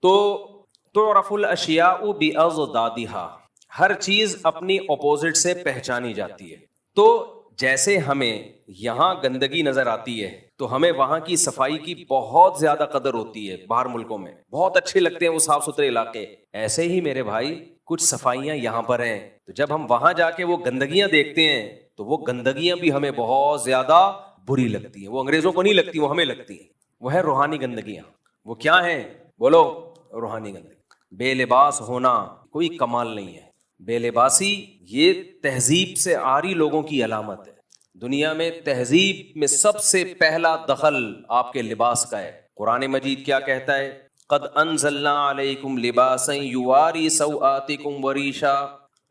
تو تعرف الاشیاء باضدادها، ہر چیز اپنی اپوزٹ سے پہچانی جاتی ہے. تو جیسے ہمیں یہاں گندگی نظر آتی ہے تو ہمیں وہاں کی صفائی کی بہت زیادہ قدر ہوتی ہے، باہر ملکوں میں بہت اچھے لگتے ہیں وہ صاف ستھرے علاقے. ایسے ہی میرے بھائی کچھ صفائیاں یہاں پر ہیں، تو جب ہم وہاں جا کے وہ گندگیاں دیکھتے ہیں تو وہ گندگیاں بھی ہمیں بہت زیادہ بری لگتی ہیں. وہ انگریزوں کو نہیں لگتی، وہ ہمیں لگتی ہیں. وہ ہے روحانی گندگیاں. وہ کیا ہیں بولو؟ روحانی گندگی. بے لباس ہونا کوئی کمال نہیں ہے. بے لباسی یہ تہذیب سے عاری لوگوں کی علامت ہے. دنیا میں تہذیب میں سب سے پہلا دخل آپ کے لباس کا ہے. قرآن مجید کیا کہتا ہے؟ قد انزلنا علیکم لباسا یواری سوآتکم وریشا.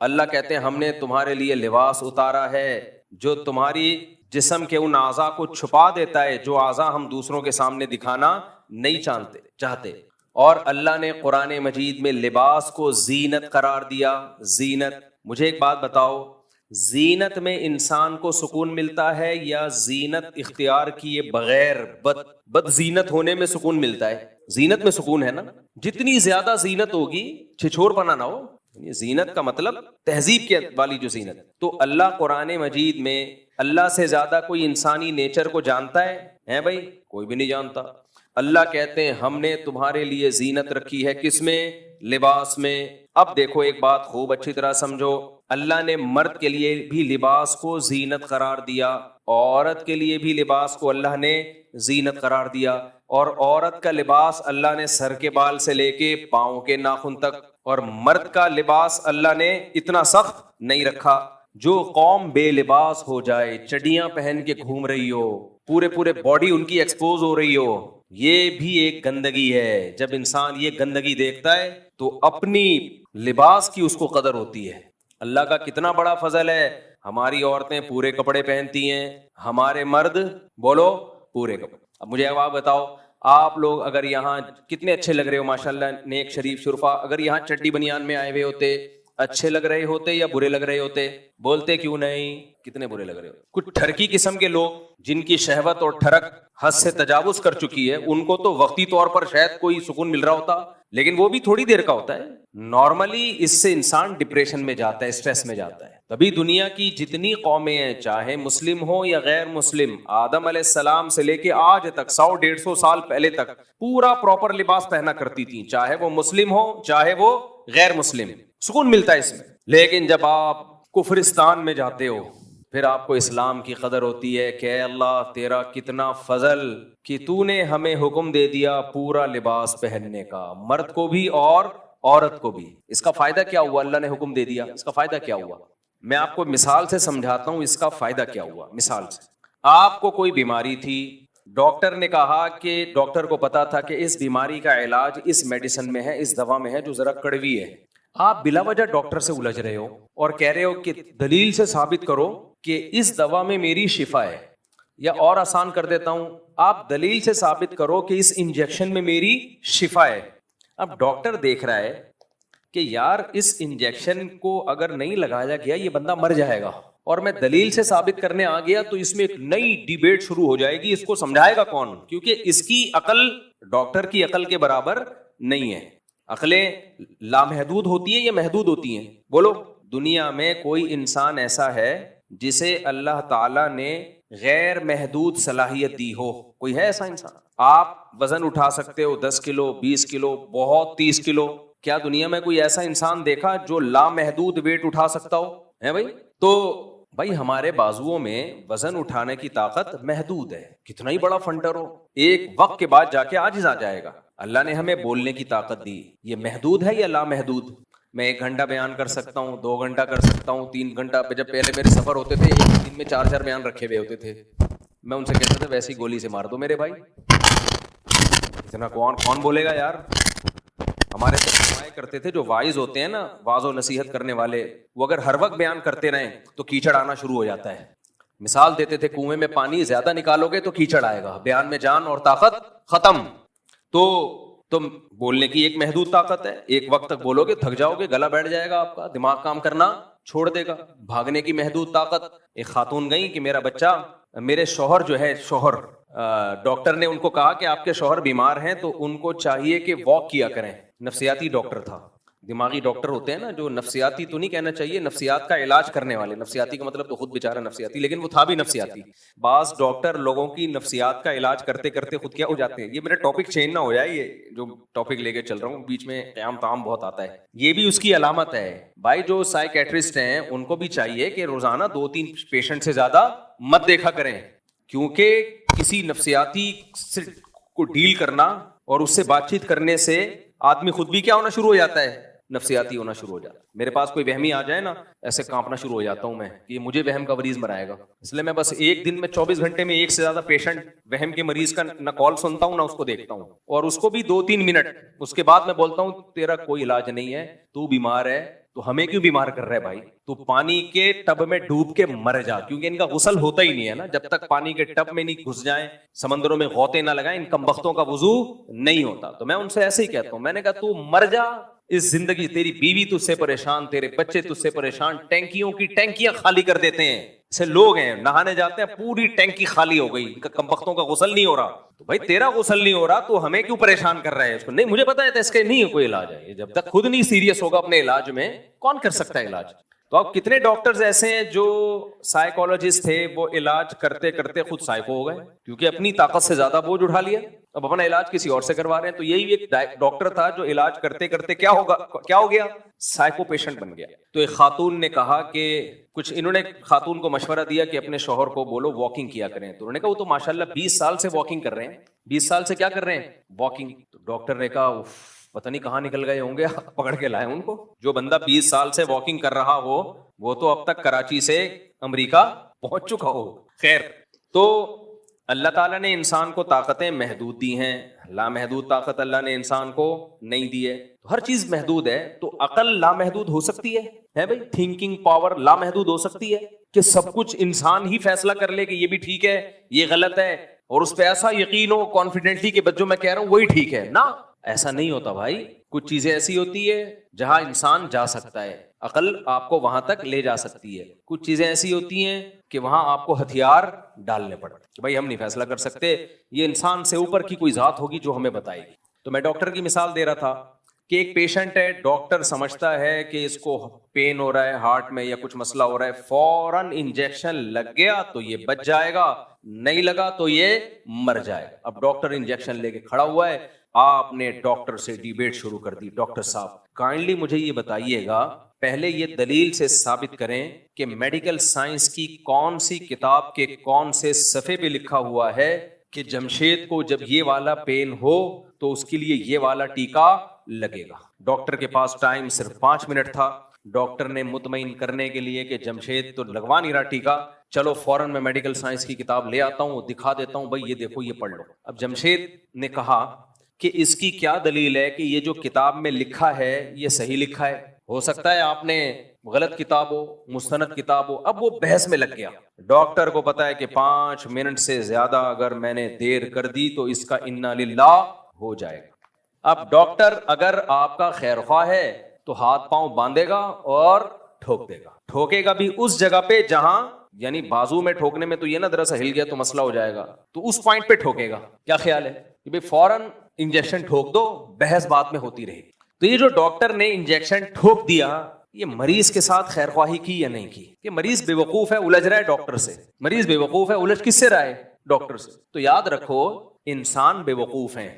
اللہ کہتے ہیں ہم نے تمہارے لیے لباس اتارا ہے جو تمہاری جسم کے ان اعضاء کو چھپا دیتا ہے جو اعضاء ہم دوسروں کے سامنے دکھانا نہیں چاہتے. اور اللہ نے قرآن مجید میں لباس کو زینت قرار دیا. زینت. مجھے ایک بات بتاؤ، زینت میں انسان کو سکون ملتا ہے یا زینت اختیار کیے بغیر بد زینت ہونے میں سکون ملتا ہے؟ زینت میں سکون ہے نا. جتنی زیادہ زینت ہوگی چھچور پنا نہ ہو. زینت کا مطلب تہذیب کے والی جو زینت. تو اللہ قرآن مجید میں اللہ سے زیادہ کوئی انسانی نیچر کو جانتا ہے بھائی؟ کوئی بھی نہیں جانتا. اللہ کہتے ہیں ہم نے تمہارے لیے زینت رکھی ہے. کس میں؟ لباس میں. اب دیکھو ایک بات خوب اچھی طرح سمجھو، اللہ نے مرد کے لیے بھی لباس کو زینت قرار دیا، عورت کے لیے بھی لباس کو اللہ نے زینت قرار دیا. اور عورت کا لباس اللہ نے سر کے بال سے لے کے پاؤں کے ناخن تک، اور مرد کا لباس اللہ نے اتنا سخت نہیں رکھا. جو قوم بے لباس ہو جائے، چڈیاں پہن کے گھوم رہی ہو، پورے باڈی ان کی ایکسپوز ہو رہی ہو، یہ بھی ایک گندگی ہے. جب انسان یہ گندگی دیکھتا ہے تو اپنی لباس کی اس کو قدر ہوتی ہے. اللہ کا کتنا بڑا فضل ہے، ہماری عورتیں پورے کپڑے پہنتی ہیں، ہمارے مرد بولو پورے کپڑے. اب مجھے آپ بتاؤ، آپ لوگ اگر یہاں کتنے اچھے لگ رہے ہو ماشاءاللہ، نیک شریف شرفا، اگر یہاں چڈی بنیان میں آئے ہوئے ہوتے اچھے لگ رہے ہوتے یا برے لگ رہے ہوتے؟ بولتے کیوں نہیں؟ کتنے برے لگ رہے ہوتے. کچھ ٹھرکی قسم کے لوگ جن کی شہوت اور ٹھرک حد سے تجاوز کر چکی ہے، ان کو تو وقتی طور پر شاید کوئی سکون مل رہا ہوتا، لیکن وہ بھی تھوڑی دیر کا ہوتا ہے. نارملی اس سے انسان ڈپریشن میں جاتا ہے، اسٹریس میں جاتا ہے. تبھی دنیا کی جتنی قومیں ہیں، چاہے مسلم ہو یا غیر مسلم، آدم علیہ السلام سے لے کے آج تک 100-150 سال پہلے تک پورا پراپر لباس پہنا کرتی تھیں، چاہے وہ مسلم ہو چاہے وہ غیر مسلم. سکون ملتا ہے اس میں. لیکن جب آپ کفرستان میں جاتے ہو پھر آپ کو اسلام کی قدر ہوتی ہے کہ اے اللہ تیرا کتنا فضل کہ تو نے ہمیں حکم دے دیا پورا لباس پہننے کا، مرد کو بھی اور عورت کو بھی. اس کا فائدہ کیا ہوا؟ اللہ نے حکم دے دیا، اس کا فائدہ کیا ہوا؟ میں آپ کو مثال سے سمجھاتا ہوں اس کا فائدہ کیا ہوا. مثال سے، آپ کو کوئی بیماری تھی، ڈاکٹر نے کہا کہ ڈاکٹر کو پتا تھا کہ اس بیماری کا علاج اس میڈیسن میں ہے، اس دوا میں ہے جو ذرا کڑوی ہے. آپ بلا وجہ ڈاکٹر سے الجھ رہے ہو اور کہہ رہے ہو کہ دلیل سے ثابت کرو کہ اس دوا میں میری شفا ہے، یا اور آسان کر دیتا ہوں، آپ دلیل سے ثابت کرو کہ اس انجیکشن میں میری شفا ہے. اب ڈاکٹر دیکھ رہا ہے کہ یار اس انجیکشن کو اگر نہیں لگایا گیا یہ بندہ مر جائے گا، اور میں دلیل سے ثابت کرنے آ گیا تو اس میں ایک نئی ڈیبیٹ شروع ہو جائے گی. اس کو سمجھائے گا کون؟ کیونکہ اس کی عقل ڈاکٹر کی عقل کے برابر نہیں ہے. عقلیں لامحدود ہوتی ہیں یا محدود ہوتی ہیں؟ بولو. دنیا میں کوئی انسان ایسا ہے جسے اللہ تعالیٰ نے غیر محدود صلاحیت دی ہو؟ کوئی ہے ایسا انسان؟ آپ وزن اٹھا سکتے ہو 10 کلو 20 کلو بہت 30 کلو. کیا دنیا میں کوئی ایسا انسان دیکھا جو لامحدود ویٹ اٹھا سکتا ہو؟ ہے بھائی؟ تو بھائی ہمارے بازوؤں میں وزن اٹھانے کی طاقت محدود ہے، کتنا ہی بڑا فنٹر ہو ایک وقت کے بعد جا کے عاجز آ جائے گا. اللہ نے ہمیں بولنے کی طاقت دی، یہ محدود ہے یا لامحدود؟ میں 1 گھنٹہ بیان کر سکتا ہوں، 2 گھنٹہ کر سکتا ہوں، 3 گھنٹہ. جب پہلے میرے سفر ہوتے تھے ایک دن میں 4 بیان رکھے ہوئے ہوتے تھے، میں ان سے کہتا تھا ویسی گولی سے مار دو میرے بھائی، اتنا کون بولے گا یار. ہمارے فرمایا کرتے تھے جو واعظ ہوتے ہیں نا، واعظ و نصیحت کرنے والے، وہ اگر ہر وقت بیان کرتے رہیں تو کیچڑ آنا شروع ہو جاتا ہے. مثال دیتے تھے کنویں میں پانی زیادہ نکالو گے تو کیچڑ آئے گا، بیان میں جان اور طاقت ختم. تو تم بولنے کی ایک محدود طاقت ہے، ایک وقت تک بولو گے تھک جاؤ گے، گلا بیٹھ جائے گا آپ کا، دماغ کام کرنا چھوڑ دے گا. بھاگنے کی محدود طاقت. ایک خاتون گئی کہ میرا بچہ، میرے شوہر جو ہے، شوہر ڈاکٹر نے ان کو کہا کہ آپ کے شوہر بیمار ہیں تو ان کو چاہیے کہ واک کیا کریں. نفسیاتی ڈاکٹر تھا, دماغی ڈاکٹر ہوتے ہیں نا جو نفسیاتی تو نہیں کہنا چاہیے, نفسیات کا علاج کرنے والے. نفسیاتی کا مطلب تو خود بیچارہ نفسیاتی, لیکن وہ تھا بھی نفسیاتی. بعض ڈاکٹر لوگوں کی نفسیات کا علاج کرتے کرتے خود کیا ہو جاتے ہیں. یہ میرا ٹاپک چینج نہ ہو جائے, یہ جو ٹاپک لے کے چل رہا ہوں بیچ میں قیام تام بہت آتا ہے, یہ بھی اس کی علامت ہے بھائی. جو سائیکیٹرسٹ ہیں ان کو بھی چاہیے کہ روزانہ 2-3 پیشنٹ سے زیادہ مت دیکھا کریں, کیونکہ کسی نفسیاتی سے کو ڈیل کرنا اور اس سے بات چیت کرنے سے آدمی خود بھی کیا ہونا شروع ہو جاتا ہے, نفسیاتی ہونا شروع ہو جاتا ہے. میرے پاس کوئی وہمی آ جائے نا, ایسے کانپنا شروع ہو جاتا ہوں میں کہ مجھے وہم کا مریض مرائے گا. اس لیے میں بس ایک دن میں 24 گھنٹے میں 1 سے زیادہ پیشنٹ وہم کے مریض کا نہ کال سنتا ہوں نہ اس کو دیکھتا ہوں, اور اس کو بھی 2-3 منٹ. اس کے بعد میں بولتا ہوں تیرا کوئی علاج نہیں ہے, تو بیمار ہے تو ہمیں کیوں بیمار کر رہا ہے بھائی, تو پانی کے ٹب میں ڈوب کے مر جا, کیونکہ ان کا غسل ہوتا ہی نہیں ہے نا. جب تک پانی کے ٹب میں نہیں گھس جائیں, سمندروں میں غوطے نہ لگائیں, ان کمبختوں کا وضو نہیں ہوتا. تو میں ان سے ایسے ہی کہتا ہوں, میں نے کہا تو مر جا اس زندگی, تیری بیوی تجھ سے پریشان, تیرے بچے تجھ سے پریشان, ٹینکیوں کی ٹینکیاں خالی کر دیتے ہیں. ایسے لوگ ہیں نہانے جاتے ہیں پوری ٹینکی خالی ہو گئی, ان کا کمبختوں کا غسل نہیں ہو رہا. تو بھائی تیرا غسل نہیں ہو رہا تو ہمیں کیوں پریشان کر رہا ہے اس کو؟ نہیں مجھے پتا ہے اس کے نہیں کوئی علاج ہے, جب تک خود نہیں سیریس ہوگا اپنے علاج میں کون کر سکتا ہے علاج. تو اب کتنے ڈاکٹرز ایسے ہیں جو سائیکالوجسٹ تھے وہ علاج کرتے کرتے خود سائیکو ہو گئے, کیونکہ اپنی طاقت سے زیادہ بوجھ اٹھا لیا, اب اپنا علاج کسی اور سے کروا رہے ہیں. تو یہی ایک ڈاکٹر تھا جو علاج کرتے کرتے کیا ہو گیا, سائیکو پیشنٹ بن گیا. تو ایک خاتون نے کہا کہ کچھ, انہوں نے خاتون کو مشورہ دیا کہ اپنے شوہر کو بولو واکنگ کیا کریں. تو انہوں نے کہا وہ تو ماشاءاللہ 20 سال سے واکنگ کر رہے ہیں, 20 سال سے کیا کر رہے ہیں, واکنگ. تو ڈاکٹر نے کہا پتہ نہیں کہاں نکل گئے ہوں گے, پکڑ کے لائے ان کو. جو بندہ 20 سال سے واکنگ کر رہا ہو وہ تو اب تک کراچی سے امریکہ پہنچ چکا ہو. خیر, تو اللہ تعالیٰ نے انسان کو طاقتیں محدود دی ہیں, لامحدود طاقت اللہ نے انسان کو نہیں دی ہے. ہر چیز محدود ہے, تو عقل لامحدود ہو سکتی ہے بھائی, تھنکنگ پاور لامحدود ہو سکتی ہے کہ سب کچھ انسان ہی فیصلہ کر لے کہ یہ بھی ٹھیک ہے یہ غلط ہے, اور اس پہ ایسا یقین ہو کانفیڈنٹلی کہ جو میں کہہ رہا ہوں وہی ٹھیک ہے. نا, ایسا نہیں ہوتا بھائی. کچھ چیزیں ایسی ہوتی ہے جہاں انسان جا سکتا ہے, عقل آپ کو وہاں تک لے جا سکتی ہے. کچھ چیزیں ایسی ہوتی ہیں کہ وہاں آپ کو ہتھیار ڈالنے پڑتے کہ بھائی ہم نہیں فیصلہ کر سکتے, یہ انسان سے اوپر کی کوئی ذات ہوگی جو ہمیں بتائے گی. تو میں ڈاکٹر کی مثال دے رہا تھا کہ ایک پیشنٹ ہے, ڈاکٹر سمجھتا ہے کہ اس کو پین ہو رہا ہے ہارٹ میں یا کچھ مسئلہ ہو رہا ہے, فوراً انجیکشن لگ گیا تو یہ بچ جائے گا, نہیں لگا تو یہ مر جائے گا. اب ڈاکٹر انجیکشن لے کے کھڑا ہوا ہے, آپ نے ڈاکٹر سے ڈیبیٹ شروع کر دی, ڈاکٹر صاحب کائنڈلی مجھے یہ بتائیے گا, پہلے یہ دلیل سے ثابت کریں کہ میڈیکل سائنس کی کون سی کتاب کے کون سے صفحے پہ لکھا ہوا ہے کہ جمشید کو جب یہ والا پین ہو تو اس کے لیے یہ والا ٹیکا لگے گا. ڈاکٹر کے پاس ٹائم صرف 5 منٹ تھا. ڈاکٹر نے مطمئن کرنے کے لیے کہ جمشید تو لگوا نہیں رہا ٹیکا, چلو فوراً میں میڈیکل سائنس کی کتاب لے آتا ہوں, دکھا دیتا ہوں, بھائی یہ دیکھو یہ پڑھ لو. اب جمشید نے کہا کہ اس کی کیا دلیل ہے کہ یہ جو کتاب میں لکھا ہے یہ صحیح لکھا ہے, ہو سکتا ہے آپ نے غلط کتاب ہو, مستند کتاب ہو. اب وہ بحث میں لگ گیا. ڈاکٹر کو پتا ہے کہ 5 منٹ سے زیادہ اگر میں نے دیر کر دی تو اس کا انا للہ ہو جائے گا. اب ڈاکٹر اگر آپ کا خیر خواہ ہے تو ہاتھ پاؤں باندھے گا اور ٹھوک دے گا, ٹھوکے گا بھی اس جگہ پہ جہاں, یعنی بازو میں ٹھوکنے میں تو یہ نا ذرا سا ہل گیا تو مسئلہ ہو جائے گا, تو اس پوائنٹ پہ ٹھوکے گا. کیا خیال ہے کہ بھئی فوراً انجیکشن ٹھوک دو, بحث بات میں ہوتی رہے گی. تو یہ جو ڈاکٹر نے انجیکشن ٹھوک دیا, یہ مریض کے ساتھ خیر خواہی کی یا نہیں کی؟ کہ مریض بے وقوف ہے, الجھ رہا ہے ڈاکٹر سے. مریض بے وقوف ہے, الجھ کس سے رہا ہے؟ ڈاکٹر سے. تو یاد رکھو انسان بے وقوف ہیں,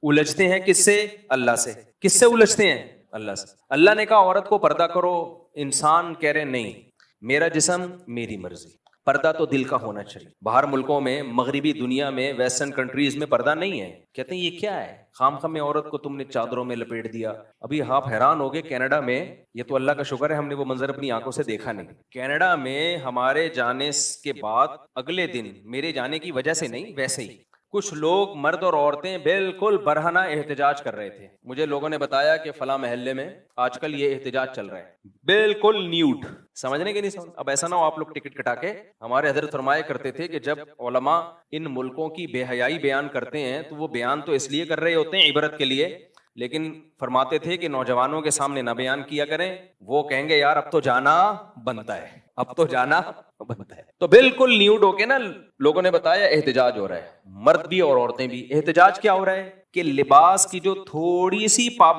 الجھتے ہیں کس سے؟ اللہ سے. کس سے الجھتے ہیں؟ اللہ سے. اللہ نے کہا عورت کو پردہ کرو, انسان کہہ رہے نہیں, میرا جسم میری مرضی. پردہ تو دل کا ہونا چاہیے. باہر ملکوں میں, مغربی دنیا میں, ویسٹرن کنٹریز میں پردہ نہیں ہے. کہتے ہیں یہ کیا ہے, خام خام میں عورت کو تم نے چادروں میں لپیٹ دیا. ابھی آپ حیران ہو گئے, کینیڈا میں, یہ تو اللہ کا شکر ہے ہم نے وہ منظر اپنی آنکھوں سے دیکھا نہیں, کینیڈا میں ہمارے جانے کے بعد اگلے دن, میرے جانے کی وجہ سے نہیں ویسے ہی, کچھ لوگ مرد اور عورتیں بالکل برہنہ احتجاج کر رہے تھے. مجھے لوگوں نے بتایا کہ فلاں محلے میں آج کل یہ احتجاج چل رہا ہے, بالکل نیوڈ. سمجھنے کے نہیں سمجھ. اب ایسا نہ ہو آپ لوگ ٹکٹ کٹا کے, ہمارے حضرت فرمایا کرتے تھے کہ جب علماء ان ملکوں کی بے حیائی بیان کرتے ہیں تو وہ بیان تو اس لیے کر رہے ہوتے ہیں عبرت کے لیے, لیکن فرماتے تھے کہ نوجوانوں کے سامنے نہ بیان کیا کریں, وہ کہیں گے یار اب تو جانا بنتا ہے, اب تو جانا بنتا ہے. تو بالکل نیوڈ ہو کے نا لوگوں نے بتایا احتجاج ہو رہا ہے, مرد بھی اور عورتیں بھی. احتجاج کیا ہو رہا ہے کہ لباس کی جو تھوڑی سی پابندی